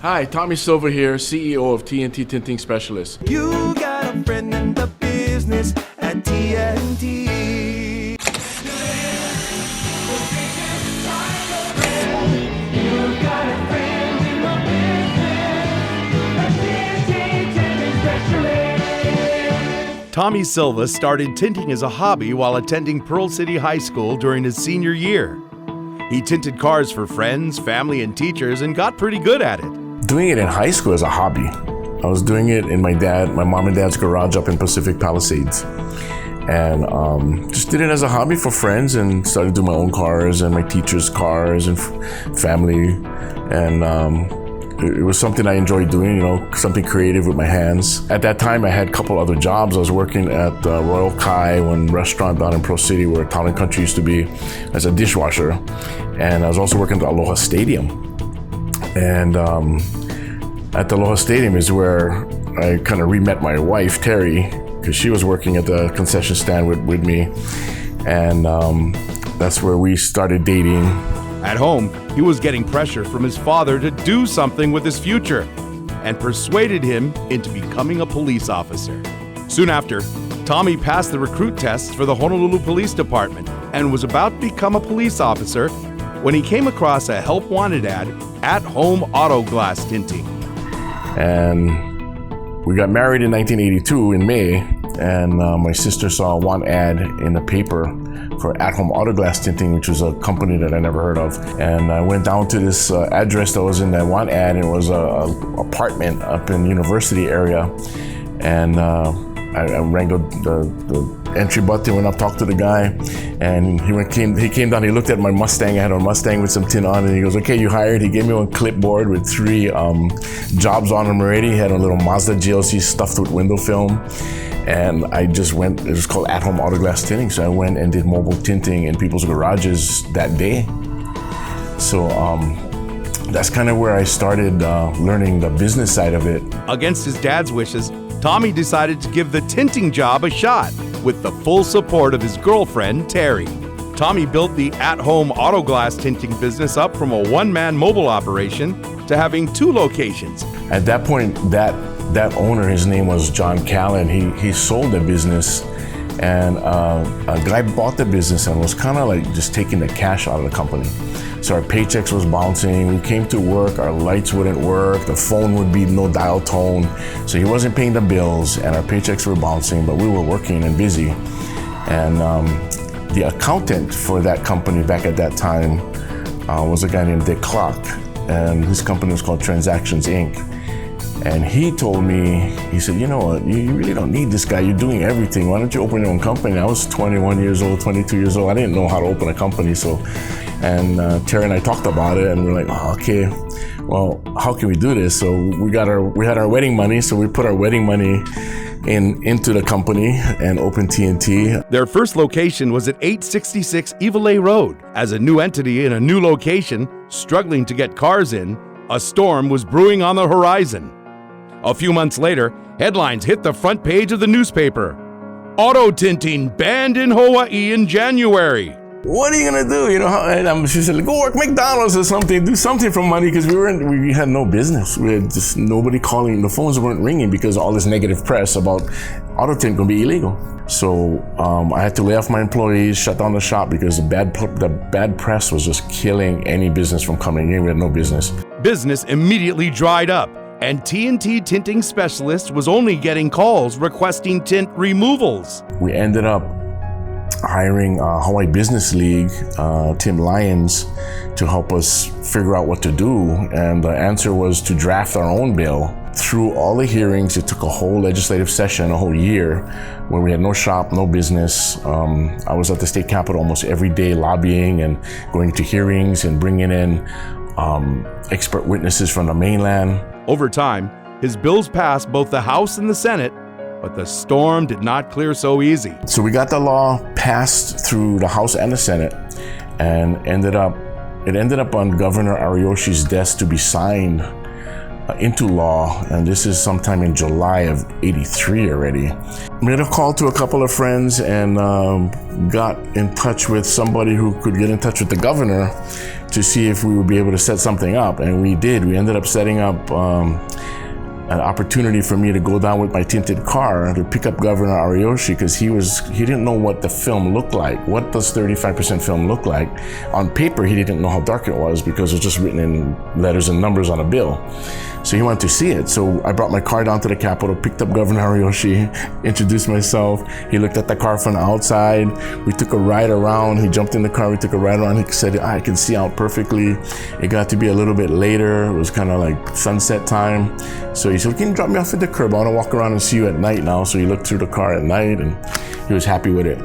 Hi, Tommy Silva here, CEO of T&T Tinting Specialists. You got a friend in the business at T&T. Tommy Silva started tinting as a hobby while attending Pearl City High School during his senior year. He tinted cars for friends, family, and teachers and got pretty good at it. Doing it in high school as a hobby. I was doing it in my mom and dad's garage up in Pacific Palisades. And just did it as a hobby for friends and started doing my own cars and my teachers' cars and family. And it was something I enjoyed doing, something creative with my hands. At that time, I had a couple other jobs. I was working at Royal Kai, one restaurant down in Pro City where Town and Country used to be, as a dishwasher. And I was also working at the Aloha Stadium. And at the Aloha Stadium is where I kind of re-met my wife, Terry, because she was working at the concession stand with me. And that's where we started dating. At home, he was getting pressure from his father to do something with his future and persuaded him into becoming a police officer. Soon after, Tommy passed the recruit tests for the Honolulu Police Department and was about to become a police officer when he came across a help wanted ad at home auto glass tinting. And we got married in 1982 in May, and my sister saw one ad in the paper for at-home auto glass tinting, which was a company that I never heard of. And I went down to this address that was in that one ad, and it was an apartment up in the university area. And I rang the entry button, went up, talked to the guy, and he came down, he looked at my Mustang. I had a Mustang with some tint on it, and he goes, "Okay, you hired?" He gave me one clipboard with 3 jobs on them already. He had a little Mazda GLC stuffed with window film. And I just went, it was called at-home auto glass tinting. So I went and did mobile tinting in people's garages that day. So that's kind of where I started learning the business side of it. Against his dad's wishes, Tommy decided to give the tinting job a shot with the full support of his girlfriend, Terry. Tommy built the at-home auto glass tinting business up from a one-man mobile operation to having 2 locations. At that point, that owner, his name was John Callan, he sold the business, and a guy bought the business and was kind of like just taking the cash out of the company. So our paychecks was bouncing. We came to work, our lights wouldn't work, the phone would be no dial tone. So he wasn't paying the bills and our paychecks were bouncing, but we were working and busy. And the accountant for that company back at that time was a guy named Dick Clark, and his company was called Transactions Inc. And he told me, he said, "You know what, you really don't need this guy, you're doing everything. Why don't you open your own company?" I was 21 years old, 22 years old. I didn't know how to open a company. And Terry and I talked about it, and we're like, "Oh, okay, well, how can we do this?" So we had our wedding money, so we put our wedding money into the company and opened T&T. Their first location was at 866 Evelay Road. As a new entity in a new location, struggling to get cars in, a storm was brewing on the horizon. A few months later, headlines hit the front page of the newspaper. Auto tinting banned in Hawaii in January. What are you gonna do? And she said, "Go work McDonald's or something, do something for money," because we had no business. We had just nobody calling. The phones weren't ringing because all this negative press about auto tint gonna be illegal. So I had to lay off my employees, shut down the shop because the bad press was just killing any business from coming in. We had no business. Business immediately dried up, and T&T Tinting Specialists was only getting calls requesting tint removals. We ended up hiring Hawaii Business League, Tim Lyons, to help us figure out what to do. And the answer was to draft our own bill. Through all the hearings, it took a whole legislative session, a whole year, where we had no shop, no business. I was at the state capitol almost every day lobbying and going to hearings and bringing in expert witnesses from the mainland. Over time, his bills passed both the House and the Senate, but the storm did not clear so easy. So we got the law passed through the House and the Senate, and it ended up on Governor Ariyoshi's desk to be signed into law, and this is sometime in July of '83 already. Made a call to a couple of friends and got in touch with somebody who could get in touch with the governor to see if we would be able to set something up, and we did. We ended up setting up an opportunity for me to go down with my tinted car to pick up Governor Ariyoshi, because he didn't know what the film looked like. What does 35% film look like? On paper, he didn't know how dark it was because it was just written in letters and numbers on a bill. So he wanted to see it. So I brought my car down to the Capitol, picked up Governor Ariyoshi, introduced myself. He looked at the car from the outside. We took a ride around. He jumped in the car. We took a ride around. He said, I can see out perfectly. It got to be a little bit later. It was kind of like sunset time. So he said, can you drop me off at the curb? I want to walk around and see you at night now. So he looked through the car at night and he was happy with it.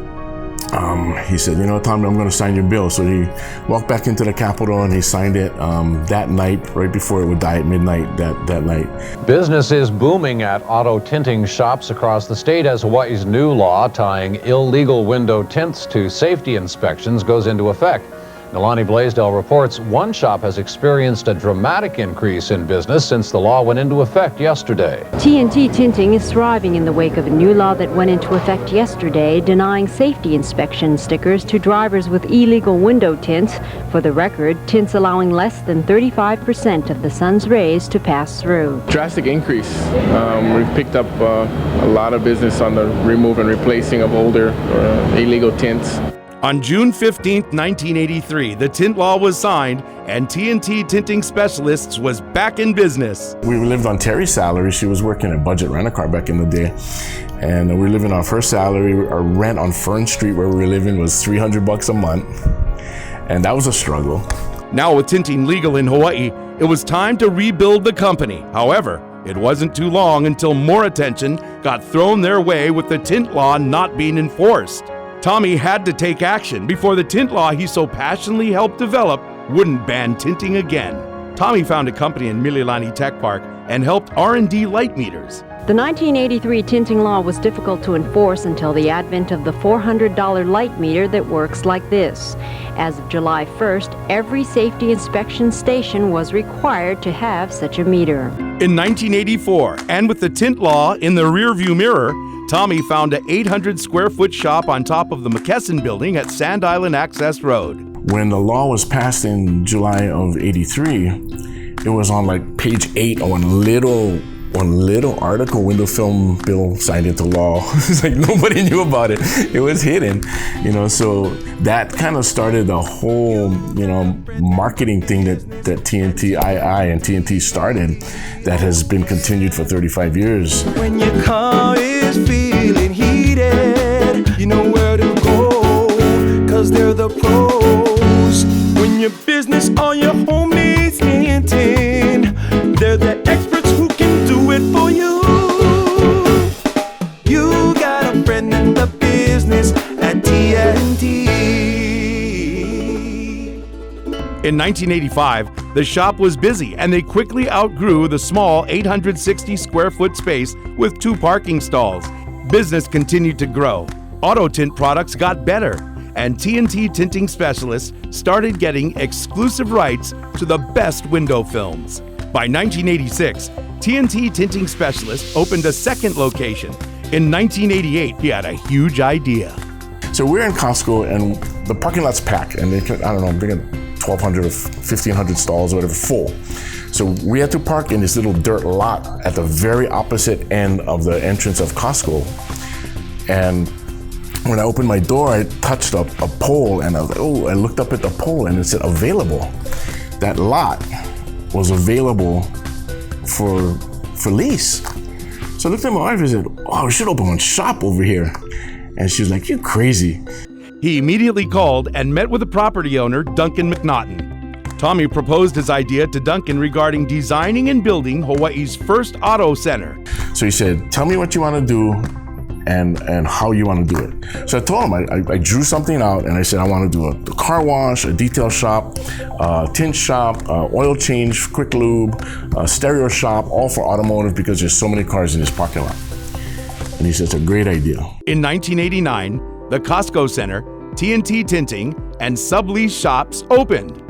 He said, Tommy, I'm going to sign your bill. So he walked back into the Capitol and he signed it that night, right before it would die at midnight that night. Business is booming at auto tinting shops across the state as Hawaii's new law tying illegal window tints to safety inspections goes into effect. Nalani Blaisdell reports one shop has experienced a dramatic increase in business since the law went into effect yesterday. T&T Tinting is thriving in the wake of a new law that went into effect yesterday, denying safety inspection stickers to drivers with illegal window tints. For the record, tints allowing less than 35% of the sun's rays to pass through. Drastic increase. We've picked up a lot of business on the remove and replacing of older illegal tints. On June 15, 1983, the tint law was signed and T&T Tinting Specialists was back in business. We lived on Terry's salary. She was working at Budget Rent-A-Car back in the day. And we were living off her salary. Our rent on Fern Street where we were living was $300 a month. And that was a struggle. Now with tinting legal in Hawaii, it was time to rebuild the company. However, it wasn't too long until more attention got thrown their way with the tint law not being enforced. Tommy had to take action before the tint law he so passionately helped develop wouldn't ban tinting again. Tommy found a company in Mililani Tech Park and helped R&D light meters. The 1983 tinting law was difficult to enforce until the advent of the $400 light meter that works like this. As of July 1st, every safety inspection station was required to have such a meter. In 1984, and with the tint law in the rearview mirror, Tommy found an 800 square foot shop on top of the McKesson building at Sand Island Access Road. When the law was passed in July of '83, it was on like page 8 of one little article, window film bill signed into law. It's like nobody knew about it. It was hidden, so that kind of started the whole, marketing thing that T&T and T&T started that has been continued for 35 years. When your car is feeling heated, you know where to go, 'cause they're the pros. When your business or your home needs tinting, they're the experts who can do it for you. You got a friend in the business at T&T. In 1985, the shop was busy and they quickly outgrew the small 860 square foot space with 2 parking stalls. Business continued to grow. Auto tint products got better, and T&T Tinting Specialists started getting exclusive rights to the best window films. By 1986, T&T Tinting Specialists opened a second location. In 1988, he had a huge idea. So we're in Costco and the parking lot's packed, and they got 1,200 or 1,500 stalls or whatever full. So we had to park in this little dirt lot at the very opposite end of the entrance of Costco. And when I opened my door, I touched a pole and I was like, I looked up at the pole and it said available. That lot was available for lease. So I looked at my wife and said, we should open one shop over here. And she was like, you crazy. He immediately called and met with the property owner, Duncan McNaughton. Tommy proposed his idea to Duncan regarding designing and building Hawaii's first auto center. So he said, tell me what you want to do and how you want to do it. So I told him, I drew something out and I said, I want to do a car wash, a detail shop, tint shop, oil change, quick lube, stereo shop, all for automotive because there's so many cars in this parking lot. And he said, it's a great idea. In 1989, the Costco Center, T&T Tinting, and sublease shops opened.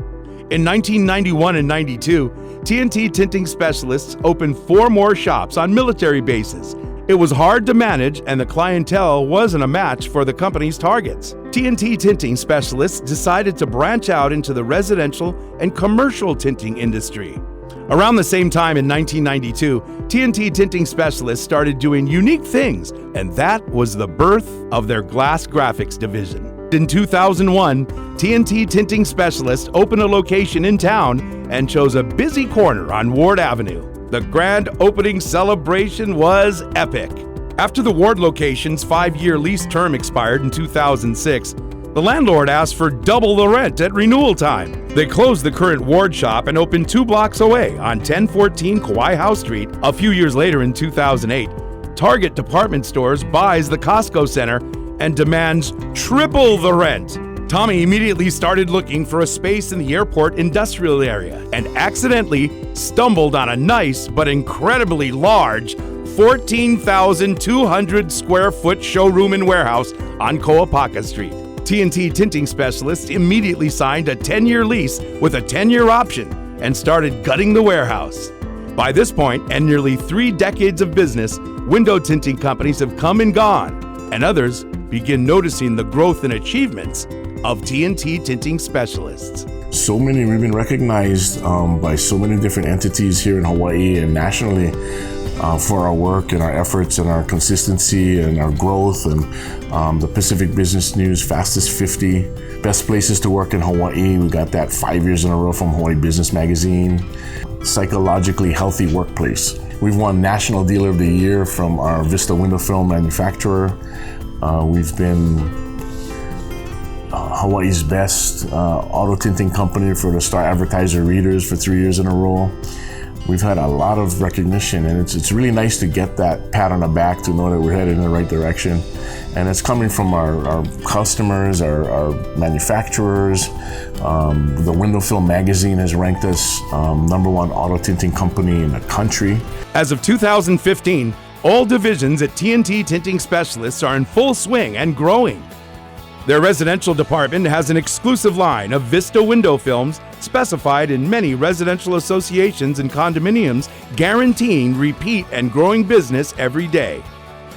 In 1991 and 92, T&T Tinting Specialists opened 4 more shops on military bases. It was hard to manage, and the clientele wasn't a match for the company's targets. T&T Tinting Specialists decided to branch out into the residential and commercial tinting industry. Around the same time in 1992, T&T Tinting Specialists started doing unique things, and that was the birth of their glass graphics division. In 2001, T&T Tinting Specialists opened a location in town and chose a busy corner on Ward Avenue. The grand opening celebration was epic. After the Ward location's 5-year lease term expired in 2006, the landlord asked for double the rent at renewal time. They closed the current Ward shop and opened 2 blocks away on 1014 Kauai House Street. A few years later in 2008, Target Department Stores buys the Costco Center and demands triple the rent. Tommy immediately started looking for a space in the airport industrial area and accidentally stumbled on a nice but incredibly large 14,200 square foot showroom and warehouse on Koapaka Street. T&T Tinting Specialists immediately signed a 10-year lease with a 10-year option and started gutting the warehouse. By this point, and nearly 3 decades of business, window tinting companies have come and gone, and others begin noticing the growth and achievements of T&T Tinting Specialists. So many, we've been recognized by so many different entities here in Hawaii and nationally for our work and our efforts and our consistency and our growth, and the Pacific Business News Fastest 50 Best Places to Work in Hawaii. We got that 5 years in a row from Hawaii Business Magazine. Psychologically Healthy Workplace. We've won National Dealer of the Year from our Vista window film manufacturer. We've been Hawaii's best auto tinting company for the Star Advertiser readers for 3 years in a row. We've had a lot of recognition, and it's really nice to get that pat on the back to know that we're headed in the right direction. And it's coming from our customers, our manufacturers. The Window Film Magazine has ranked us #1 auto tinting company in the country. As of 2015, all divisions at T&T Tinting Specialists are in full swing and growing. Their residential department has an exclusive line of Vista window films specified in many residential associations and condominiums, guaranteeing repeat and growing business every day.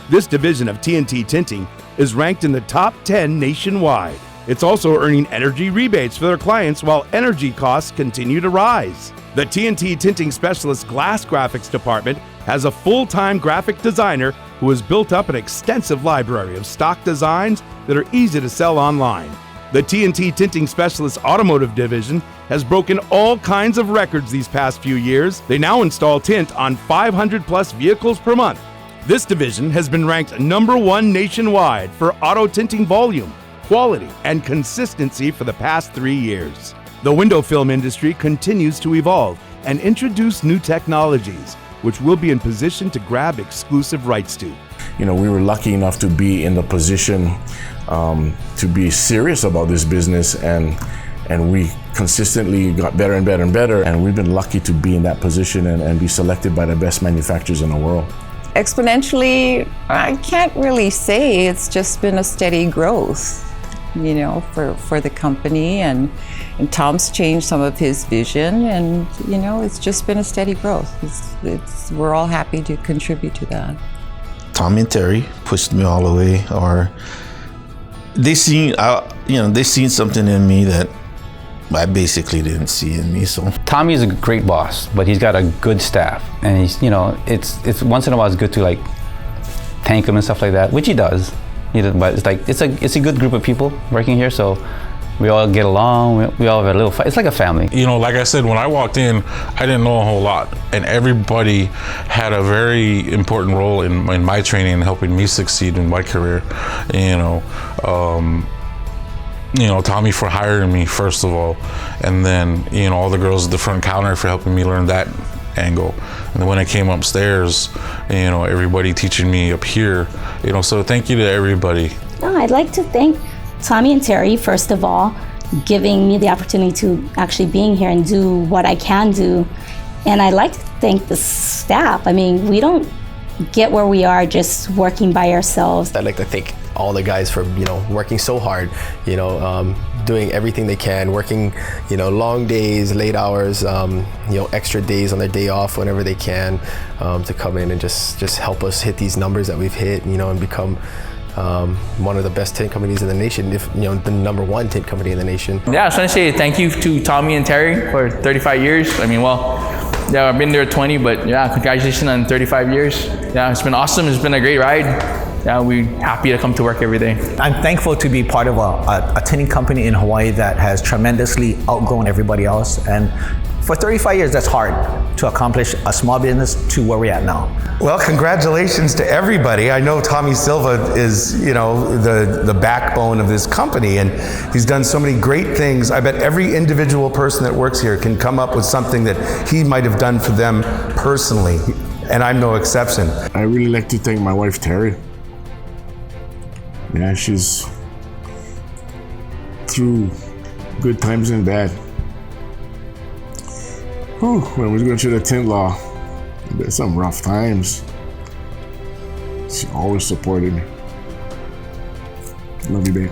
This division of T&T Tinting is ranked in the top 10 nationwide. It's also earning energy rebates for their clients while energy costs continue to rise. The T&T Tinting Specialist Glass Graphics Department has a full-time graphic designer who has built up an extensive library of stock designs that are easy to sell online. The T&T Tinting Specialist Automotive Division has broken all kinds of records these past few years. They now install tint on 500-plus vehicles per month. This division has been ranked #1 nationwide for auto tinting volume, quality, and consistency for the past 3 years. The window film industry continues to evolve and introduce new technologies, which we'll be in position to grab exclusive rights to. You know, we were lucky enough to be in the position to be serious about this business, and we consistently got better and better and better, and we've been lucky to be in that position and be selected by the best manufacturers in the world. Exponentially, I can't really say. It's just been a steady growth, you know, for the company, and Tom's changed some of his vision, and you know, it's just been a steady growth. We're all happy to contribute to that. Tommy and Terry pushed me all the way, or they seen something in me that I basically didn't see in me. So Tommy is a great boss, but he's got a good staff, and he's, you know, it's once in a while it's good to like thank him and stuff like that, which he does. But it's like it's a good group of people working here, so we all get along. We all have a little fight. It's like a family. You know, like I said, when I walked in, I didn't know a whole lot, and everybody had a very important role in my training and helping me succeed in my career. Tommy for hiring me first of all, and then all the girls at the front counter for helping me learn that angle. And then when I came upstairs, everybody teaching me up here. So thank you to everybody. I'd like to thank Tommy and Terry, first of all, giving me the opportunity to actually being here and do what I can do. And I'd like to thank the staff. I mean, we don't get where we are just working by ourselves. I'd like to thank all the guys for working so hard, doing everything they can, working, long days, late hours, extra days on their day off whenever they can, to come in and just help us hit these numbers that we've hit, and become one of the best tint companies in the nation, if the #1 tint company in the nation. Yeah, I just want to say thank you to Tommy and Terry for 35 years. Yeah, I've been there 20, but yeah, congratulations on 35 years. Yeah, it's been awesome. It's been a great ride. Yeah, we're happy to come to work every day. I'm thankful to be part of a tinting company in Hawaii that has tremendously outgrown everybody else. And for 35 years, that's hard to accomplish a small business to where we're at now. Well, congratulations to everybody. I know Tommy Silva is, the backbone of this company, and he's done so many great things. I bet every individual person that works here can come up with something that he might have done for them personally, and I'm no exception. I really like to thank my wife, Terry. Yeah, she's through good times and bad. When we was going through the tint law, there's some rough times. She always supported me. Love you, babe.